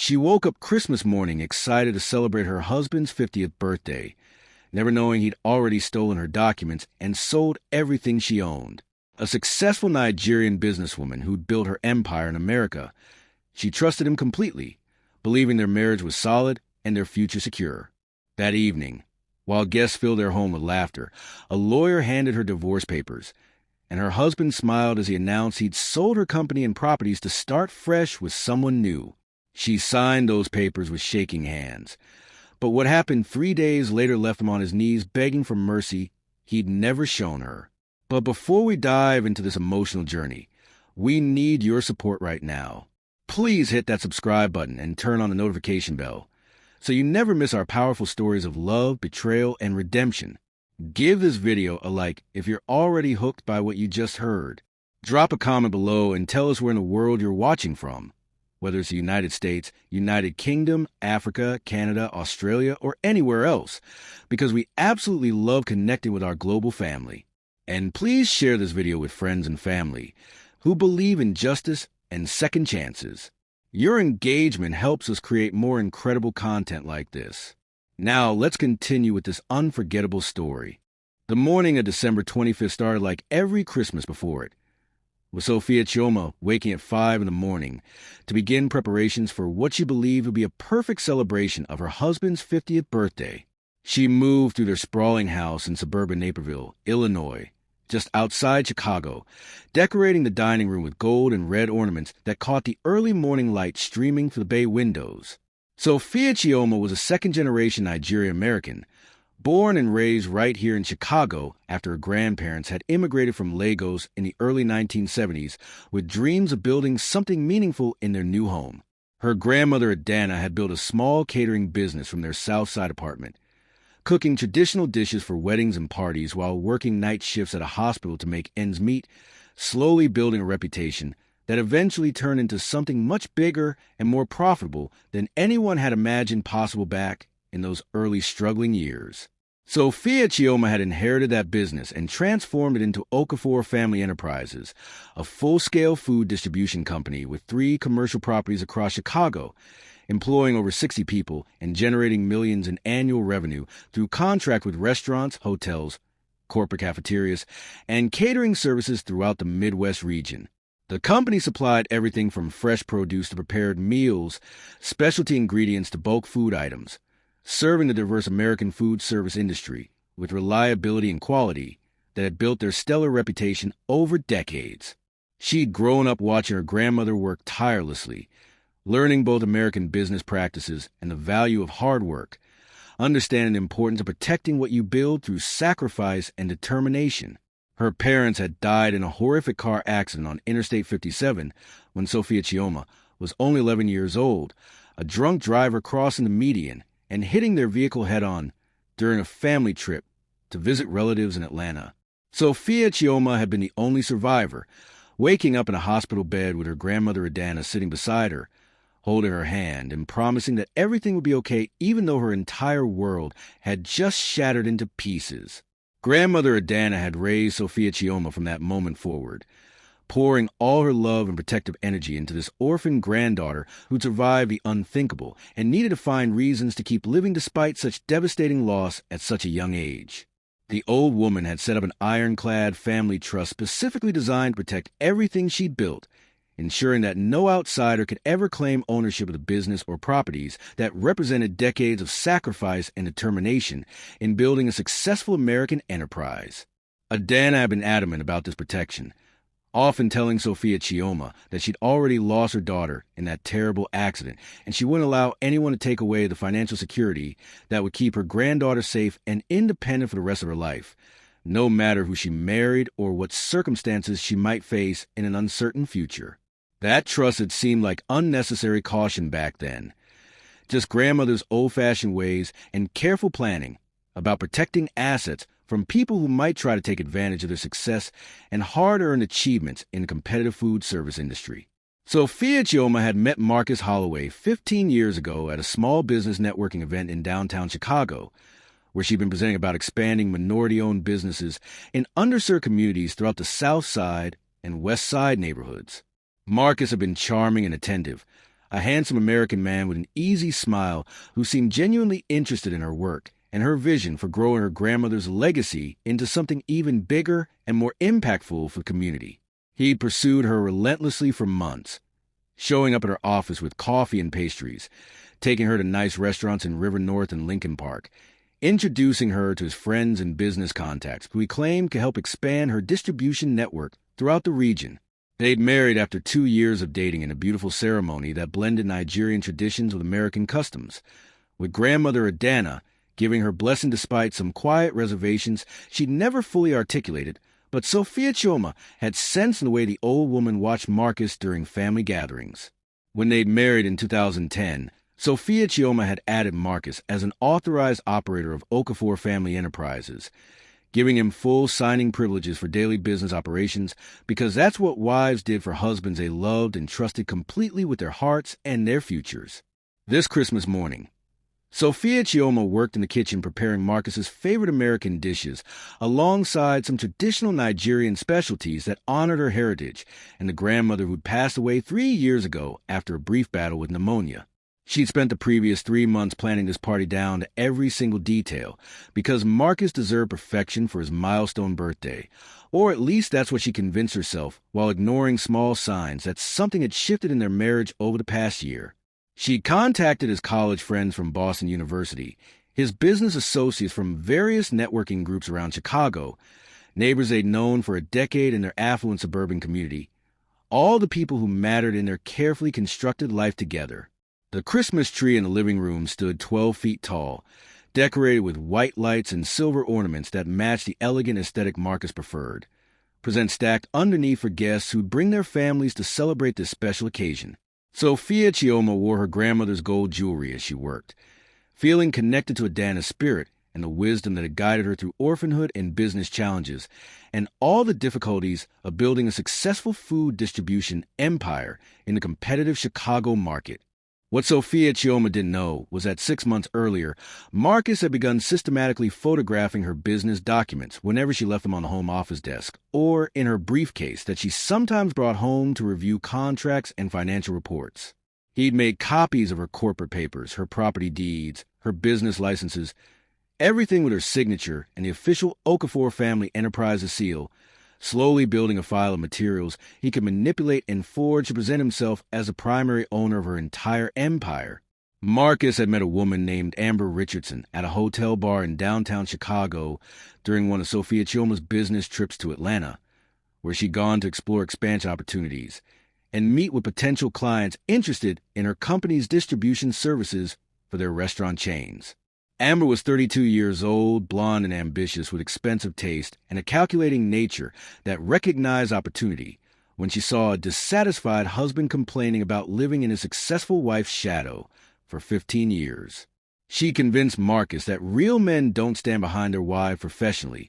She woke up Christmas morning excited to celebrate her husband's 50th birthday, never knowing he'd already stolen her documents and sold everything she owned. A successful Nigerian businesswoman who'd built her empire in America. She trusted him completely, believing their marriage was solid and their future secure. That evening, while guests filled their home with laughter, a lawyer handed her divorce papers, and her husband smiled as he announced he'd sold her company and properties to start fresh with someone new. She signed those papers with shaking hands. But what happened 3 days later left him on his knees begging for mercy he'd never shown her. But before we dive into this emotional journey, we need your support right now. Please hit that subscribe button and turn on the notification bell so you never miss our powerful stories of love, betrayal, and redemption. Give this video a like if you're already hooked by what you just heard. Drop a comment below and tell us where in the world you're watching from, whether it's the United States, United Kingdom, Africa, Canada, Australia, or anywhere else, because we absolutely love connecting with our global family. And please share this video with friends and family who believe in justice and second chances. Your engagement helps us create more incredible content like this. Now, let's continue with this unforgettable story. The morning of December 25th started like every Christmas before it, with Sophia Chioma waking at 5 in the morning to begin preparations for what she believed would be a perfect celebration of her husband's 50th birthday. She moved through their sprawling house in suburban Naperville, Illinois, just outside Chicago, decorating the dining room with gold and red ornaments that caught the early morning light streaming through the bay windows. Sophia Chioma was a second-generation Nigerian-American, born and raised right here in Chicago after her grandparents had immigrated from Lagos in the early 1970s with dreams of building something meaningful in their new home. Her grandmother Adana had built a small catering business from their South Side apartment, cooking traditional dishes for weddings and parties while working night shifts at a hospital to make ends meet, slowly building a reputation that eventually turned into something much bigger and more profitable than anyone had imagined possible back in those early struggling years. Sophia Chioma had inherited that business and transformed it into Okafor Family Enterprises, a full-scale food distribution company with 3 commercial properties across Chicago, employing over 60 people and generating millions in annual revenue through contract with restaurants, hotels, corporate cafeterias, and catering services throughout the Midwest region. The company supplied everything from fresh produce to prepared meals, specialty ingredients to bulk food items, serving the diverse American food service industry with reliability and quality that had built their stellar reputation over decades. She'd grown up watching her grandmother work tirelessly, learning both American business practices and the value of hard work, understanding the importance of protecting what you build through sacrifice and determination. Her parents had died in a horrific car accident on Interstate 57 when Sophia Chioma was only 11 years old, a drunk driver crossing the median and hitting their vehicle head-on during a family trip to visit relatives in Atlanta. Sophia Chioma had been the only survivor, waking up in a hospital bed with her grandmother Adana sitting beside her, holding her hand and promising that everything would be okay even though her entire world had just shattered into pieces. Grandmother Adana had raised Sophia Chioma from that moment forward, pouring all her love and protective energy into this orphan granddaughter who'd survived the unthinkable and needed to find reasons to keep living despite such devastating loss at such a young age. The old woman had set up an ironclad family trust specifically designed to protect everything she'd built, ensuring that no outsider could ever claim ownership of the business or properties that represented decades of sacrifice and determination in building a successful American enterprise. Adana had been adamant about this protection, often telling Sophia Chioma that she'd already lost her daughter in that terrible accident, and she wouldn't allow anyone to take away the financial security that would keep her granddaughter safe and independent for the rest of her life, no matter who she married or what circumstances she might face in an uncertain future. That trust had seemed like unnecessary caution back then, just grandmother's old-fashioned ways and careful planning about protecting assets from people who might try to take advantage of their success and hard-earned achievements in the competitive food service industry. Sophia Chioma had met Marcus Holloway 15 years ago at a small business networking event in downtown Chicago, where she'd been presenting about expanding minority-owned businesses in underserved communities throughout the South Side and West Side neighborhoods. Marcus had been charming and attentive, a handsome American man with an easy smile who seemed genuinely interested in her work and her vision for growing her grandmother's legacy into something even bigger and more impactful for the community. He'd pursued her relentlessly for months, showing up at her office with coffee and pastries, taking her to nice restaurants in River North and Lincoln Park, introducing her to his friends and business contacts who he claimed could help expand her distribution network throughout the region. They'd married after 2 years of dating in a beautiful ceremony that blended Nigerian traditions with American customs, with grandmother Adana giving her blessing despite some quiet reservations she'd never fully articulated. But Sophia Chioma had sensed in the way the old woman watched Marcus during family gatherings. When they'd married in 2010, Sophia Chioma had added Marcus as an authorized operator of Okafor Family Enterprises, giving him full signing privileges for daily business operations because that's what wives did for husbands they loved and trusted completely with their hearts and their futures. This Christmas morning, Sophia Chioma worked in the kitchen preparing Marcus's favorite American dishes alongside some traditional Nigerian specialties that honored her heritage and the grandmother who'd passed away 3 years ago after a brief battle with pneumonia. She'd spent the previous 3 months planning this party down to every single detail because Marcus deserved perfection for his milestone birthday, or at least that's what she convinced herself while ignoring small signs that something had shifted in their marriage over the past year. She contacted his college friends from Boston University, his business associates from various networking groups around Chicago, neighbors they'd known for a decade in their affluent suburban community, all the people who mattered in their carefully constructed life together. The Christmas tree in the living room stood 12 feet tall, decorated with white lights and silver ornaments that matched the elegant aesthetic Marcus preferred, presents stacked underneath for guests who'd bring their families to celebrate this special occasion. Sophia Chioma wore her grandmother's gold jewelry as she worked, feeling connected to Adana's spirit and the wisdom that had guided her through orphanhood and business challenges, and all the difficulties of building a successful food distribution empire in the competitive Chicago market. What Sophia Chioma didn't know was that 6 months earlier, Marcus had begun systematically photographing her business documents whenever she left them on the home office desk or in her briefcase that she sometimes brought home to review contracts and financial reports. He'd made copies of her corporate papers, her property deeds, her business licenses, everything with her signature and the official Okafor Family Enterprises seal, slowly building a file of materials he could manipulate and forge to present himself as the primary owner of her entire empire. Marcus had met a woman named Amber Richardson at a hotel bar in downtown Chicago during one of Sophia Chioma's business trips to Atlanta, where she'd gone to explore expansion opportunities and meet with potential clients interested in her company's distribution services for their restaurant chains. Amber was 32 years old, blonde and ambitious, with expensive taste and a calculating nature that recognized opportunity when she saw a dissatisfied husband complaining about living in his successful wife's shadow for 15 years. She convinced Marcus that real men don't stand behind their wife professionally,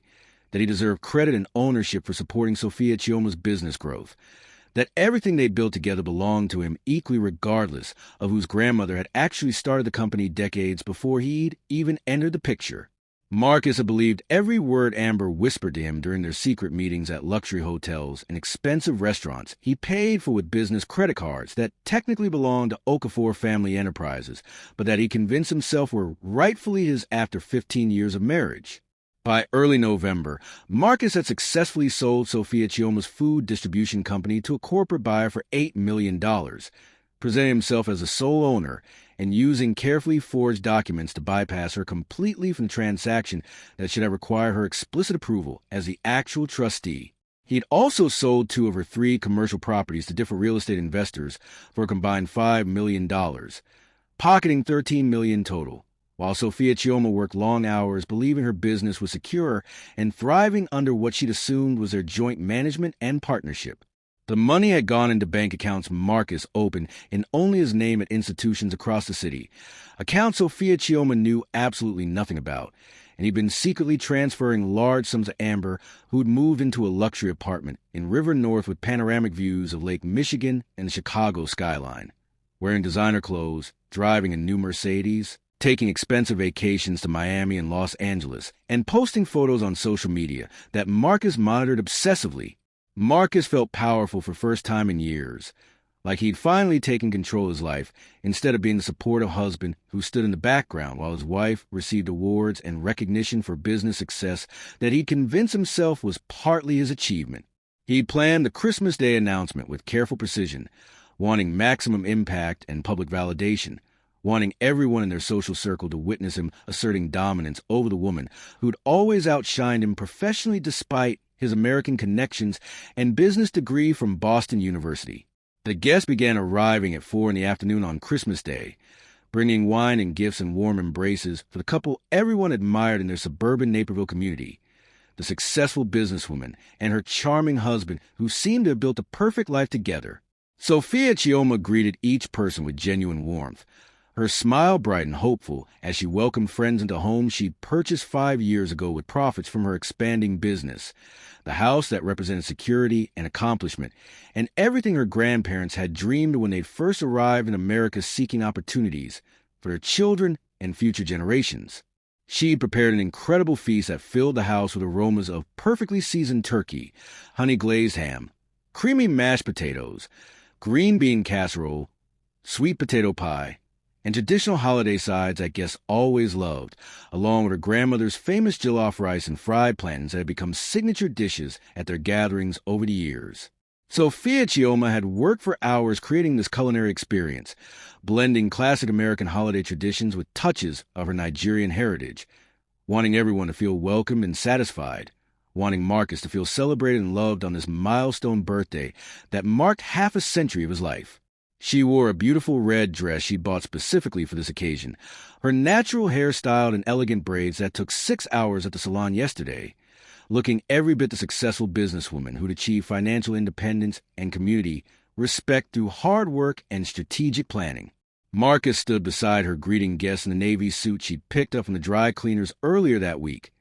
that he deserved credit and ownership for supporting Sophia Chioma's business growth, that everything they built together belonged to him equally regardless of whose grandmother had actually started the company decades before he'd even entered the picture. Marcus had believed every word Amber whispered to him during their secret meetings at luxury hotels and expensive restaurants he paid for with business credit cards that technically belonged to Okafor Family Enterprises, but that he convinced himself were rightfully his after 15 years of marriage. By early November, Marcus had successfully sold Sophia Chioma's food distribution company to a corporate buyer for $8 million, presenting himself as the sole owner and using carefully forged documents to bypass her completely from the transaction that should have required her explicit approval as the actual trustee. He'd also sold 2 of her 3 commercial properties to different real estate investors for a combined $5 million, pocketing $13 million total, while Sophia Chioma worked long hours believing her business was secure and thriving under what she'd assumed was their joint management and partnership. The money had gone into bank accounts Marcus opened in only his name at institutions across the city, accounts Sophia Chioma knew absolutely nothing about, and he'd been secretly transferring large sums to Amber, who'd moved into a luxury apartment in River North with panoramic views of Lake Michigan and the Chicago skyline. Wearing designer clothes, driving a new Mercedes, taking expensive vacations to Miami and Los Angeles, and posting photos on social media that Marcus monitored obsessively. Marcus felt powerful for the first time in years, like he'd finally taken control of his life instead of being the supportive husband who stood in the background while his wife received awards and recognition for business success that he'd convinced himself was partly his achievement. He'd planned the Christmas Day announcement with careful precision, wanting maximum impact and public validation, wanting everyone in their social circle to witness him asserting dominance over the woman who'd always outshined him professionally despite his American connections and business degree from Boston University. The guests began arriving at 4 p.m. on Christmas Day, bringing wine and gifts and warm embraces for the couple everyone admired in their suburban Naperville community, the successful businesswoman and her charming husband who seemed to have built a perfect life together. Sophia Chioma greeted each person with genuine warmth, her smile bright and hopeful as she welcomed friends into homes she'd purchased 5 years ago with profits from her expanding business, the house that represented security and accomplishment, and everything her grandparents had dreamed when they'd first arrived in America seeking opportunities for their children and future generations. She'd prepared an incredible feast that filled the house with aromas of perfectly seasoned turkey, honey-glazed ham, creamy mashed potatoes, green bean casserole, sweet potato pie, and traditional holiday sides that guests always loved, along with her grandmother's famous jollof rice and fried plantains that had become signature dishes at their gatherings over the years. Sophia Chioma had worked for hours creating this culinary experience, blending classic American holiday traditions with touches of her Nigerian heritage, wanting everyone to feel welcomed and satisfied, wanting Marcus to feel celebrated and loved on this milestone birthday that marked half a century of his life. She wore a beautiful red dress she'd bought specifically for this occasion, her natural hair styled in elegant braids that took 6 hours at the salon yesterday, looking every bit the successful businesswoman who'd achieved financial independence and community respect through hard work and strategic planning. Marcus stood beside her greeting guests in the navy suit she'd picked up from the dry cleaners earlier that week,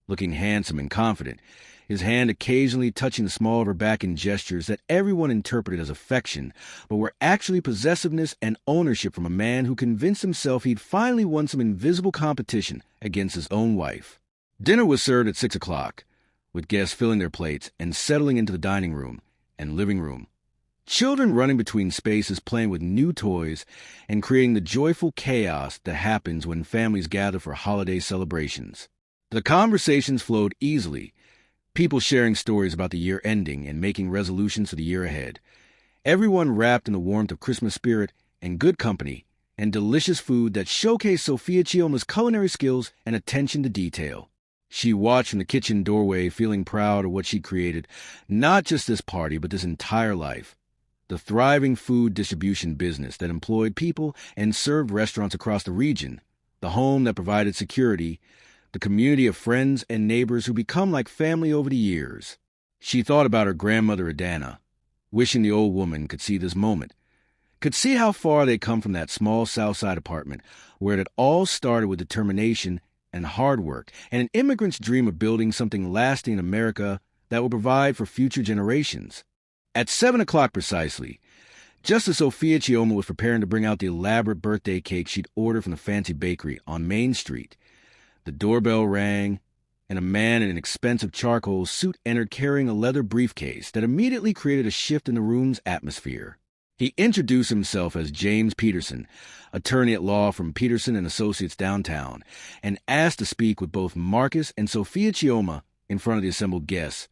looking handsome and confident, his hand occasionally touching the small of her back in gestures that everyone interpreted as affection, but were actually possessiveness and ownership from a man who convinced himself he'd finally won some invisible competition against his own wife. Dinner was served at 6 o'clock, with guests filling their plates and settling into the dining room and living room, children running between spaces playing with new toys and creating the joyful chaos that happens when families gather for holiday celebrations. The conversations flowed easily, people sharing stories about the year ending and making resolutions for the year ahead. Everyone wrapped in the warmth of Christmas spirit and good company and delicious food that showcased Sophia Chioma's culinary skills and attention to detail. She watched from the kitchen doorway, feeling proud of what she created, not just this party, but this entire life. The thriving food distribution business that employed people and served restaurants across the region, the home that provided security, the community of friends and neighbors who become like family over the years. She thought about her grandmother Adana, wishing the old woman could see this moment, could see how far they'd come from that small Southside apartment where it had all started with determination and hard work and an immigrant's dream of building something lasting in America that would provide for future generations. At 7 o'clock precisely, just as Sophia Chioma was preparing to bring out the elaborate birthday cake she'd ordered from the fancy bakery on Main Street, the doorbell rang, and a man in an expensive charcoal suit entered carrying a leather briefcase that immediately created a shift in the room's atmosphere. He introduced himself as James Peterson, attorney at law from Peterson and Associates downtown, and asked to speak with both Marcus and Sophia Chioma in front of the assembled guests,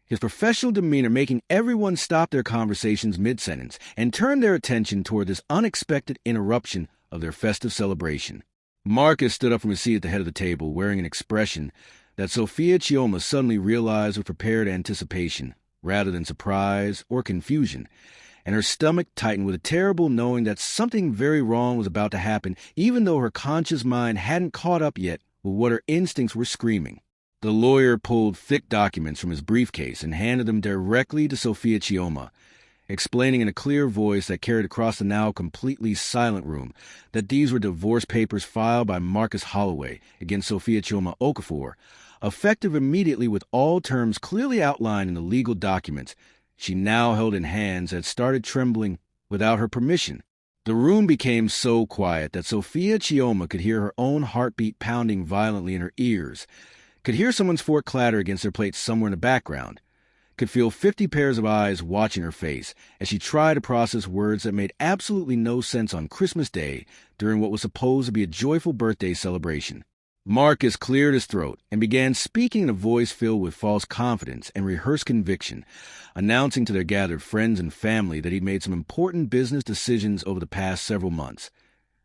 his professional demeanor making everyone stop their conversations mid-sentence and turn their attention toward this unexpected interruption of their festive celebration. Marcus stood up from his seat at the head of the table, wearing an expression that Sophia Chioma suddenly realized with prepared anticipation, rather than surprise or confusion, and her stomach tightened with a terrible knowing that something very wrong was about to happen, even though her conscious mind hadn't caught up yet with what her instincts were screaming. The lawyer pulled thick documents from his briefcase and handed them directly to Sophia Chioma, explaining in a clear voice that carried across the now completely silent room that these were divorce papers filed by Marcus Holloway against Sophia Chioma Okafor, effective immediately with all terms clearly outlined in the legal documents she now held in hands that started trembling without her permission. The room became so quiet that Sophia Chioma could hear her own heartbeat pounding violently in her ears, could hear someone's fork clatter against their plate somewhere in the background, could feel 50 pairs of eyes watching her face as she tried to process words that made absolutely no sense on Christmas Day during what was supposed to be a joyful birthday celebration. Marcus cleared his throat and began speaking in a voice filled with false confidence and rehearsed conviction, announcing to their gathered friends and family that he'd made some important business decisions over the past several months,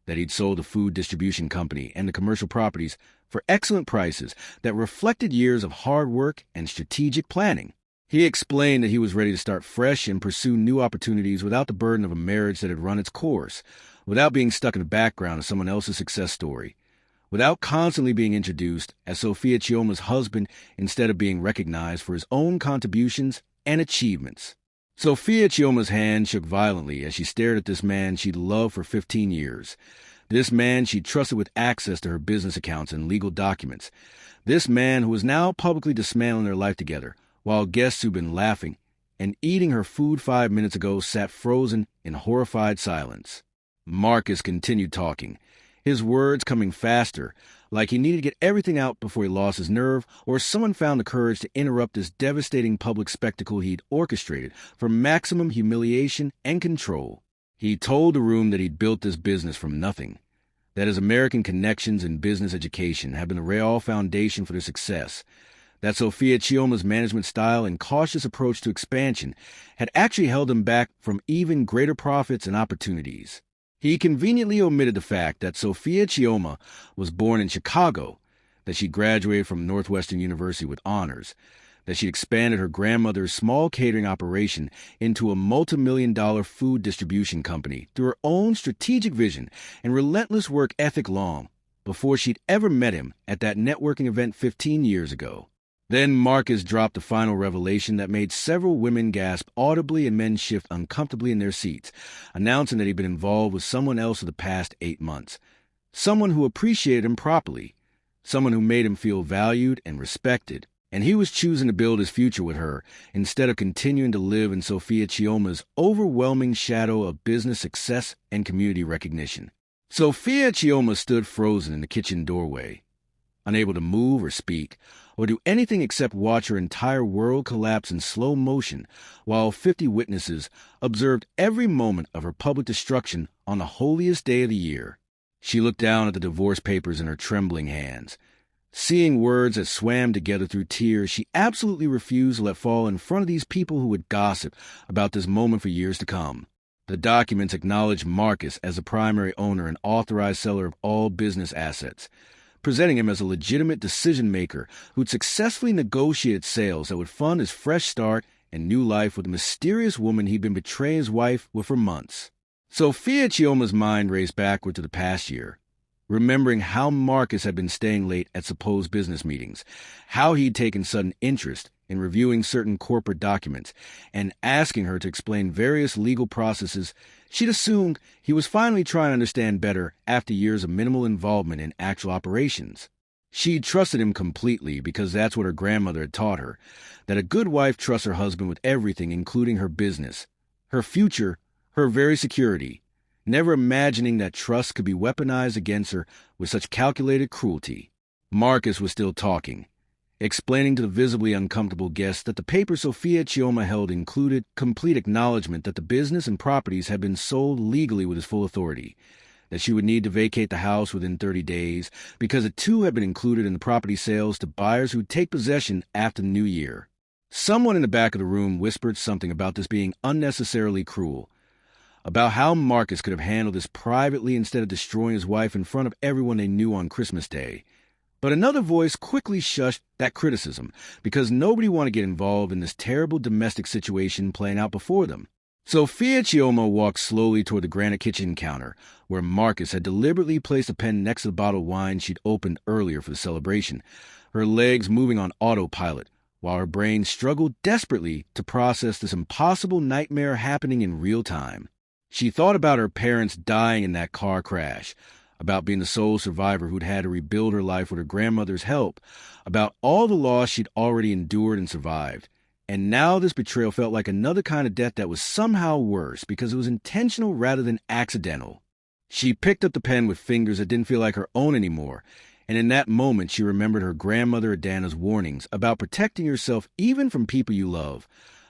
that he'd sold the food distribution company and the commercial properties for excellent prices that reflected years of hard work and strategic planning. He explained that he was ready to start fresh and pursue new opportunities without the burden of a marriage that had run its course, without being stuck in the background of someone else's success story, without constantly being introduced as Sophia Chioma's husband instead of being recognized for his own contributions and achievements. Sophia Chioma's hand shook violently as she stared at this man she'd loved for 15 years. This man she'd trusted with access to her business accounts and legal documents. This man who was now publicly dismantling their life together, while guests who'd been laughing and eating her food 5 minutes ago sat frozen in horrified silence. Marcus continued talking, his words coming faster, like he needed to get everything out before he lost his nerve, or someone found the courage to interrupt this devastating public spectacle he'd orchestrated for maximum humiliation and control. He told the room that he'd built this business from nothing, that his American connections and business education had been the real foundation for their success, that Sophia Chioma's management style and cautious approach to expansion had actually held him back from even greater profits and opportunities. He conveniently omitted the fact that Sophia Chioma was born in Chicago, that she graduated from Northwestern University with honors, that she expanded her grandmother's small catering operation into a multi-million-dollar food distribution company through her own strategic vision and relentless work ethic long before she'd ever met him at that networking event 15 years ago. Then Marcus dropped the final revelation that made several women gasp audibly and men shift uncomfortably in their seats, announcing that he'd been involved with someone else for the past 8 months. Someone who appreciated him properly. Someone who made him feel valued and respected. And he was choosing to build his future with her instead of continuing to live in Sophia Chioma's overwhelming shadow of business success and community recognition. Sophia Chioma stood frozen in the kitchen doorway, unable to move or speak, or do anything except watch her entire world collapse in slow motion while 50 witnesses observed every moment of her public destruction on the holiest day of the year. She looked down at the divorce papers in her trembling hands. Seeing words that swam together through tears, she absolutely refused to let fall in front of these people who would gossip about this moment for years to come. The documents acknowledged Marcus as the primary owner and authorized seller of all business assets, presenting him as a legitimate decision-maker who'd successfully negotiated sales that would fund his fresh start and new life with the mysterious woman he'd been betraying his wife with for months. Sophia Chioma's mind raced backward to the past year, remembering how Marcus had been staying late at supposed business meetings, how he'd taken sudden interest in reviewing certain corporate documents, and asking her to explain various legal processes she'd assumed he was finally trying to understand better after years of minimal involvement in actual operations. She trusted him completely because that's what her grandmother had taught her, that a good wife trusts her husband with everything, including her business, her future, her very security, never imagining that trust could be weaponized against her with such calculated cruelty. Marcus was still talking, explaining to the visibly uncomfortable guests that the paper Sophia Chioma held included complete acknowledgement that the business and properties had been sold legally with his full authority, that she would need to vacate the house within 30 days because it too had been included in the property sales to buyers who would take possession after the new year. Someone in the back of the room whispered something about this being unnecessarily cruel, about how Marcus could have handled this privately instead of destroying his wife in front of everyone they knew on Christmas Day. But another voice quickly shushed that criticism because nobody wanted to get involved in this terrible domestic situation playing out before them. Sophia Chioma walked slowly toward the granite kitchen counter, where Marcus had deliberately placed a pen next to the bottle of wine she'd opened earlier for the celebration, her legs moving on autopilot, while her brain struggled desperately to process this impossible nightmare happening in real time. She thought about her parents dying in that car crash, about being the sole survivor who'd had to rebuild her life with her grandmother's help, about all the loss she'd already endured and survived. And now this betrayal felt like another kind of death that was somehow worse because it was intentional rather than accidental. She picked up the pen with fingers that didn't feel like her own anymore And in that moment, she remembered her grandmother Adana's warnings about protecting yourself even from people you love,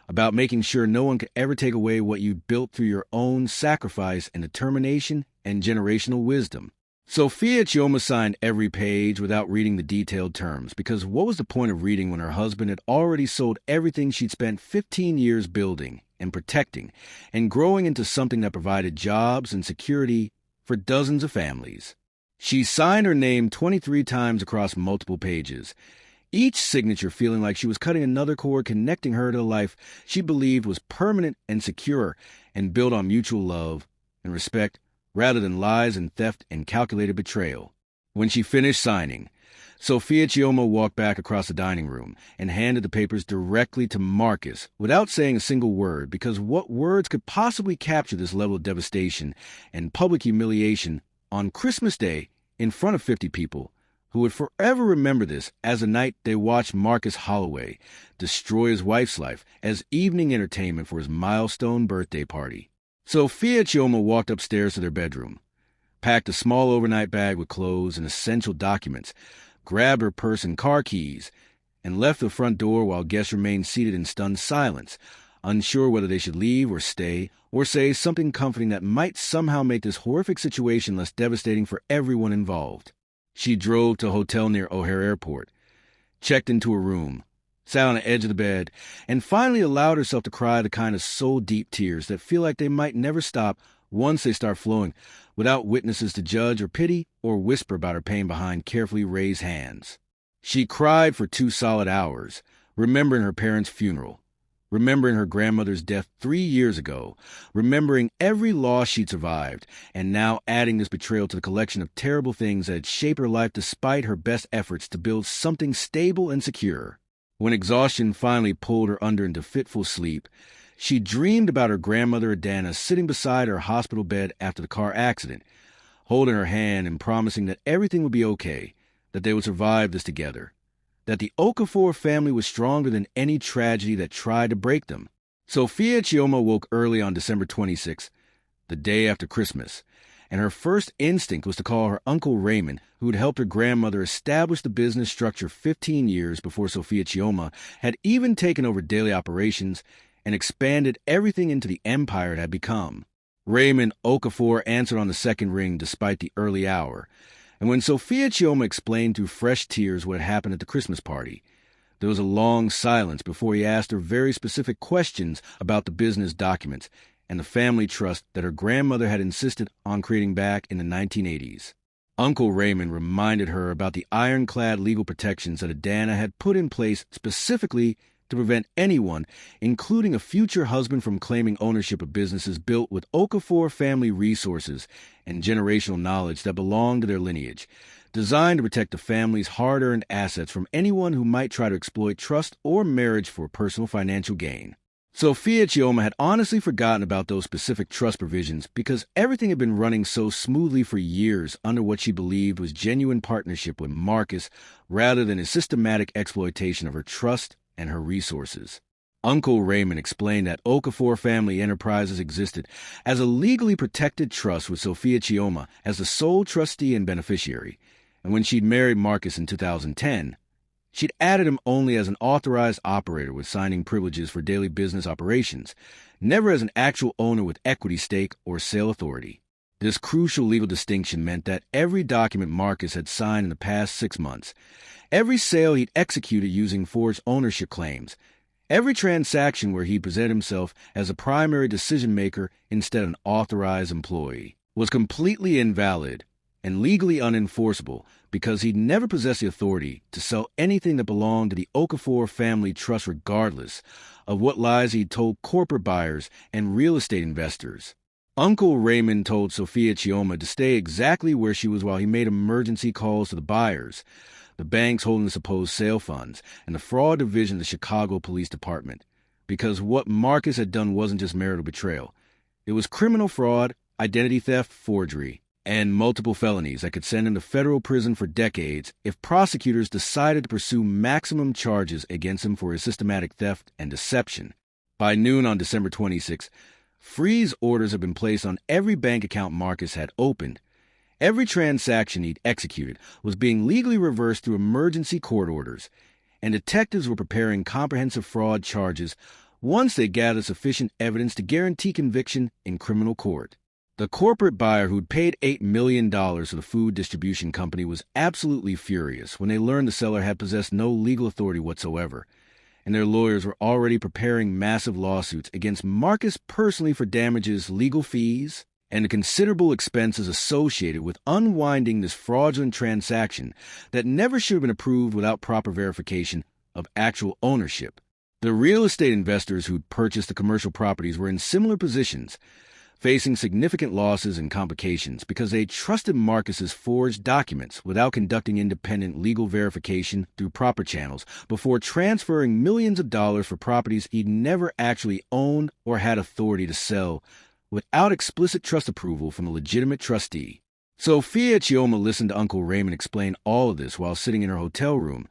about making sure no one could ever take away what you built through your own sacrifice and determination and generational wisdom. Sophia Chioma signed every page without reading the detailed terms, because what was the point of reading when her husband had already sold everything she'd spent 15 years building and protecting and growing into something that provided jobs and security for dozens of families? She signed her name 23 times across multiple pages, each signature feeling like she was cutting another cord connecting her to a life she believed was permanent and secure and built on mutual love and respect rather than lies and theft and calculated betrayal. When she finished signing, Sophia Chioma walked back across the dining room and handed the papers directly to Marcus without saying a single word, because what words could possibly capture this level of devastation and public humiliation on Christmas Day in front of 50 people who would forever remember this as a night they watched Marcus Holloway destroy his wife's life as evening entertainment for his milestone birthday party. Sophia Chioma walked upstairs to their bedroom, packed a small overnight bag with clothes and essential documents, grabbed her purse and car keys, and left the front door while guests remained seated in stunned silence, unsure whether they should leave or stay, or say something comforting that might somehow make this horrific situation less devastating for everyone involved. She drove to a hotel near O'Hare Airport, checked into a room, sat on the edge of the bed, and finally allowed herself to cry the kind of soul-deep tears that feel like they might never stop once they start flowing, without witnesses to judge or pity or whisper about her pain behind carefully raised hands. She cried for 2 solid hours, remembering her parents' funeral, remembering her grandmother's death 3 years ago, remembering every loss she'd survived, and now adding this betrayal to the collection of terrible things that had shaped her life despite her best efforts to build something stable and secure. When exhaustion finally pulled her under into fitful sleep, she dreamed about her grandmother Adana sitting beside her hospital bed after the car accident, holding her hand and promising that everything would be okay, that they would survive this together, that the Okafor family was stronger than any tragedy that tried to break them. Sophia Chioma woke early on December 26th, the day after Christmas, and her first instinct was to call her Uncle Raymond, who had helped her grandmother establish the business structure 15 years before Sophia Chioma had even taken over daily operations and expanded everything into the empire it had become. Raymond Okafor answered on the second ring despite the early hour, and when Sophia Chioma explained through fresh tears what had happened at the Christmas party, there was a long silence before he asked her very specific questions about the business documents and the family trust that her grandmother had insisted on creating back in the 1980s. Uncle Raymond reminded her about the ironclad legal protections that Adana had put in place specifically to prevent anyone, including a future husband, from claiming ownership of businesses built with Okafor family resources and generational knowledge that belonged to their lineage, designed to protect the family's hard-earned assets from anyone who might try to exploit trust or marriage for personal financial gain. Sophia Chioma had honestly forgotten about those specific trust provisions because everything had been running so smoothly for years under what she believed was genuine partnership with Marcus rather than a systematic exploitation of her trust and her resources. Uncle Raymond explained that Okafor Family Enterprises existed as a legally protected trust with Sophia Chioma as the sole trustee and beneficiary, and when she'd married Marcus in 2010, she'd added him only as an authorized operator with signing privileges for daily business operations, never as an actual owner with equity stake or sale authority. This crucial legal distinction meant that every document Marcus had signed in the past 6 months, every sale he'd executed using forged ownership claims, every transaction where he presented himself as a primary decision-maker instead of an authorized employee, was completely invalid and legally unenforceable because he'd never possessed the authority to sell anything that belonged to the Okafor family trust regardless of what lies he'd told corporate buyers and real estate investors. Uncle Raymond told Sophia Chioma to stay exactly where she was while he made emergency calls to the buyers, the banks holding the supposed sale funds, and the fraud division of the Chicago Police Department, because what Marcus had done wasn't just marital betrayal. It was criminal fraud, identity theft, forgery, and multiple felonies that could send him to federal prison for decades if prosecutors decided to pursue maximum charges against him for his systematic theft and deception. By noon on December 26, freeze orders had been placed on every bank account Marcus had opened, Every transaction he'd executed was being legally reversed through emergency court orders, and detectives were preparing comprehensive fraud charges once they gathered sufficient evidence to guarantee conviction in criminal court. The corporate buyer who'd paid $8 million to the food distribution company was absolutely furious when they learned the seller had possessed no legal authority whatsoever, and their lawyers were already preparing massive lawsuits against Marcus personally for damages, legal fees, and the considerable expenses associated with unwinding this fraudulent transaction that never should have been approved without proper verification of actual ownership. The real estate investors who'd purchased the commercial properties were in similar positions, facing significant losses and complications because they trusted Marcus's forged documents without conducting independent legal verification through proper channels before transferring millions of dollars for properties he'd never actually owned or had authority to sell without explicit trust approval from a legitimate trustee. Sophia Chioma listened to Uncle Raymond explain all of this while sitting in her hotel room,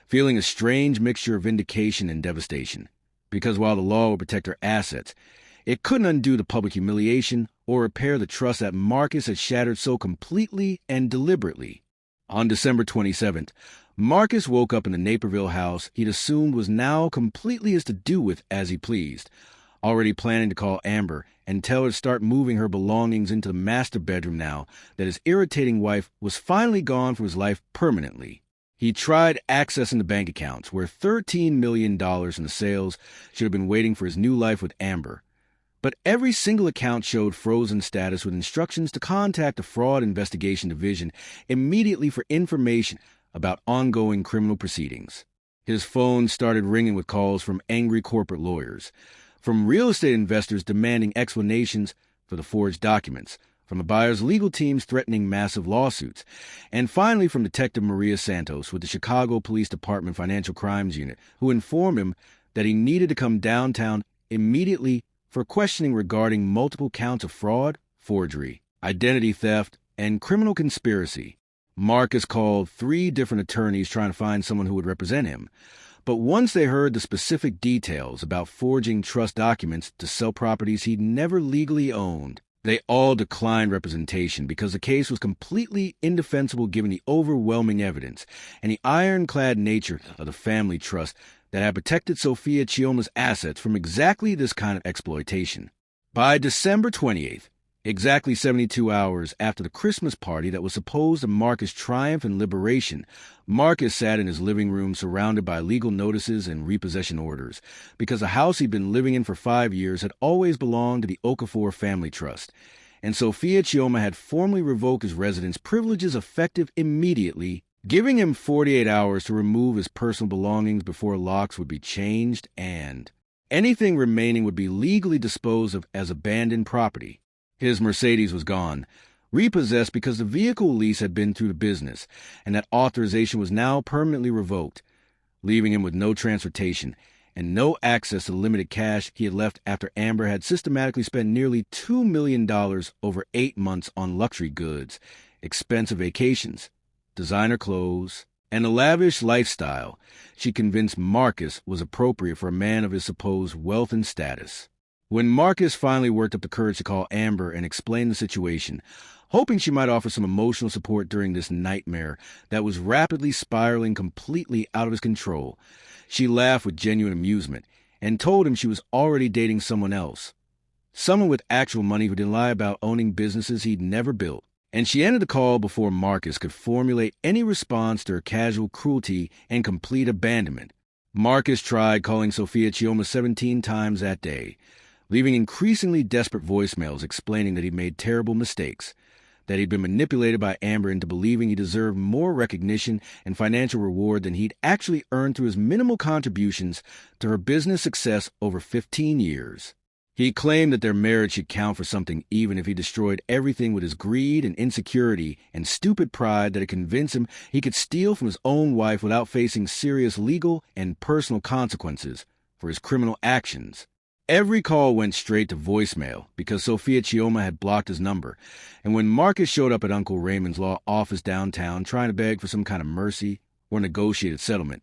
feeling a strange mixture of vindication and devastation, because while the law would protect her assets, it couldn't undo the public humiliation or repair the trust that Marcus had shattered so completely and deliberately. On December 27th, Marcus woke up in the Naperville house he'd assumed was now completely his to do with as he pleased, already planning to call Amber and tell her to start moving her belongings into the master bedroom now that his irritating wife was finally gone from his life permanently. He tried accessing the bank accounts where $13 million in the sales should have been waiting for his new life with Amber, but every single account showed frozen status with instructions to contact the Fraud Investigation Division immediately for information about ongoing criminal proceedings. His phone started ringing with calls from angry corporate lawyers, from real estate investors demanding explanations for the forged documents, from the buyer's legal teams threatening massive lawsuits, and finally from Detective Maria Santos with the Chicago Police Department Financial Crimes Unit, who informed him that he needed to come downtown immediately for questioning regarding multiple counts of fraud, forgery, identity theft, and criminal conspiracy. Marcus called 3 different attorneys trying to find someone who would represent him, but once they heard the specific details about forging trust documents to sell properties he'd never legally owned, they all declined representation because the case was completely indefensible given the overwhelming evidence and the ironclad nature of the family trust that had protected Sophia Chioma's assets from exactly this kind of exploitation. By December 28th, exactly 72 hours after the Christmas party that was supposed to mark his triumph and liberation, Marcus sat in his living room surrounded by legal notices and repossession orders, because the house he'd been living in for 5 years had always belonged to the Okafor family trust, and Sophia Chioma had formally revoked his residence privileges effective immediately, giving him 48 hours to remove his personal belongings before locks would be changed, and anything remaining would be legally disposed of as abandoned property. His Mercedes was gone, repossessed because the vehicle lease had been through the business, and that authorization was now permanently revoked, leaving him with no transportation and no access to the limited cash he had left after Amber had systematically spent nearly $2 million over 8 months on luxury goods, expensive vacations, designer clothes, and a lavish lifestyle she convinced Marcus was appropriate for a man of his supposed wealth and status. When Marcus finally worked up the courage to call Amber and explain the situation, hoping she might offer some emotional support during this nightmare that was rapidly spiraling completely out of his control, she laughed with genuine amusement and told him she was already dating someone else, someone with actual money who didn't lie about owning businesses he'd never built. And she ended the call before Marcus could formulate any response to her casual cruelty and complete abandonment. Marcus tried calling Sophia Chioma 17 times that day, leaving increasingly desperate voicemails explaining that he'd made terrible mistakes, that he'd been manipulated by Amber into believing he deserved more recognition and financial reward than he'd actually earned through his minimal contributions to her business success over 15 years. He claimed that their marriage should count for something even if he destroyed everything with his greed and insecurity and stupid pride that had convinced him he could steal from his own wife without facing serious legal and personal consequences for his criminal actions. Every call went straight to voicemail because Sophia Chioma had blocked his number, and when Marcus showed up at Uncle Raymond's law office downtown trying to beg for some kind of mercy or negotiated settlement,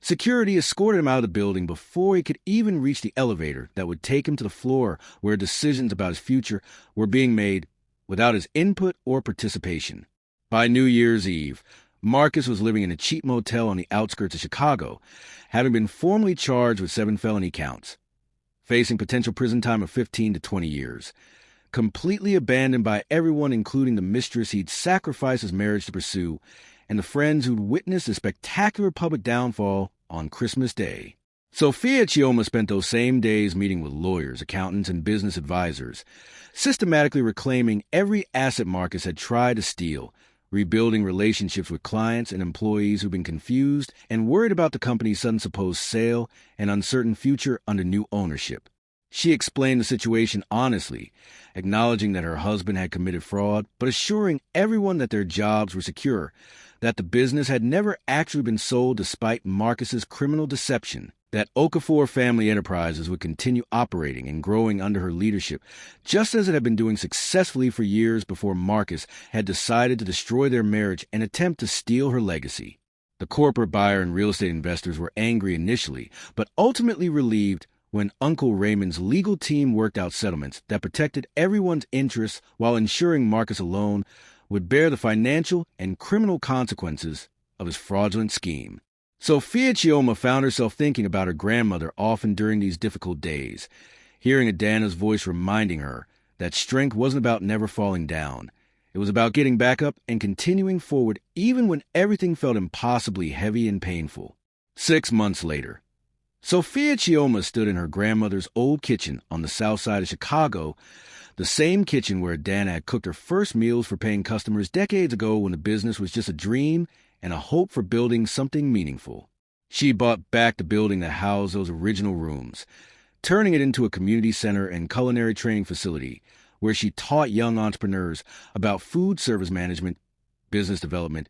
security escorted him out of the building before he could even reach the elevator that would take him to the floor where decisions about his future were being made without his input or participation. By New Year's Eve, Marcus was living in a cheap motel on the outskirts of Chicago, having been formally charged with 7 felony counts, facing potential prison time of 15 to 20 years. Completely abandoned by everyone, including the mistress he'd sacrificed his marriage to pursue, and the friends who'd witnessed a spectacular public downfall on Christmas Day. Sophia Chioma spent those same days meeting with lawyers, accountants, and business advisors, systematically reclaiming every asset Marcus had tried to steal, rebuilding relationships with clients and employees who've been confused and worried about the company's sudden supposed sale and uncertain future under new ownership. She explained the situation honestly, acknowledging that her husband had committed fraud, but assuring everyone that their jobs were secure, that the business had never actually been sold despite Marcus's criminal deception, that Okafor Family Enterprises would continue operating and growing under her leadership, just as it had been doing successfully for years before Marcus had decided to destroy their marriage and attempt to steal her legacy. The corporate buyer and real estate investors were angry initially, but ultimately relieved when Uncle Raymond's legal team worked out settlements that protected everyone's interests while ensuring Marcus alone would bear the financial and criminal consequences of his fraudulent scheme. Sophia Chioma found herself thinking about her grandmother often during these difficult days, hearing Adana's voice reminding her that strength wasn't about never falling down. It was about getting back up and continuing forward even when everything felt impossibly heavy and painful. 6 months later, Sophia Chioma stood in her grandmother's old kitchen on the south side of Chicago, the same kitchen where Adana had cooked her first meals for paying customers decades ago when the business was just a dream and a hope for building something meaningful. She bought back the building that housed those original rooms, turning it into a community center and culinary training facility where she taught young entrepreneurs about food service management, business development,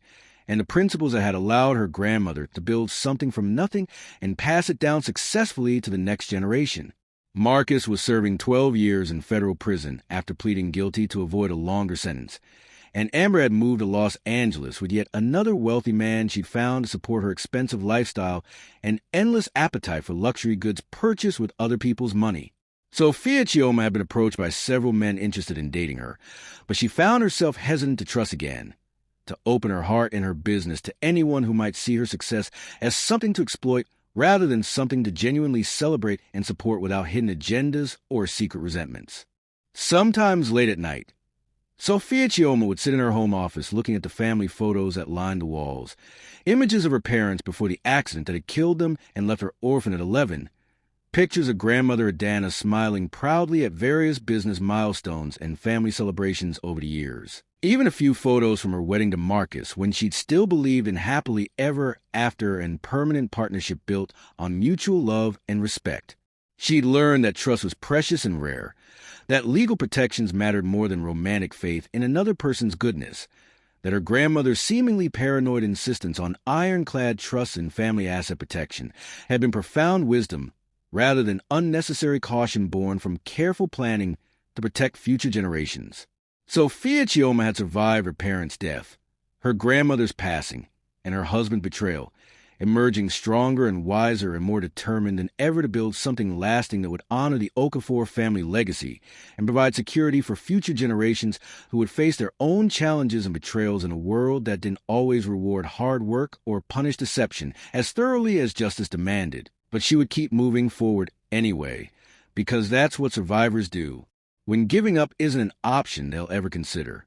and the principles that had allowed her grandmother to build something from nothing and pass it down successfully to the next generation. Marcus was serving 12 years in federal prison after pleading guilty to avoid a longer sentence, and Amber had moved to Los Angeles with yet another wealthy man she'd found to support her expensive lifestyle and endless appetite for luxury goods purchased with other people's money. Sophia Chioma had been approached by several men interested in dating her, but she found herself hesitant to trust again, to open her heart and her business to anyone who might see her success as something to exploit rather than something to genuinely celebrate and support without hidden agendas or secret resentments. Sometimes late at night, Sophia Chioma would sit in her home office looking at the family photos that lined the walls, images of her parents before the accident that had killed them and left her orphan at 11, pictures of grandmother Adana smiling proudly at various business milestones and family celebrations over the years. Even a few photos from her wedding to Marcus, when she'd still believed in happily ever after and permanent partnership built on mutual love and respect. She'd learned that trust was precious and rare, that legal protections mattered more than romantic faith in another person's goodness, that her grandmother's seemingly paranoid insistence on ironclad trust and family asset protection had been profound wisdom rather than unnecessary caution born from careful planning to protect future generations. Sophia Chioma had survived her parents' death, her grandmother's passing, and her husband's betrayal, emerging stronger and wiser and more determined than ever to build something lasting that would honor the Okafor family legacy and provide security for future generations who would face their own challenges and betrayals in a world that didn't always reward hard work or punish deception as thoroughly as justice demanded. But she would keep moving forward anyway, because that's what survivors do when giving up isn't an option they'll ever consider.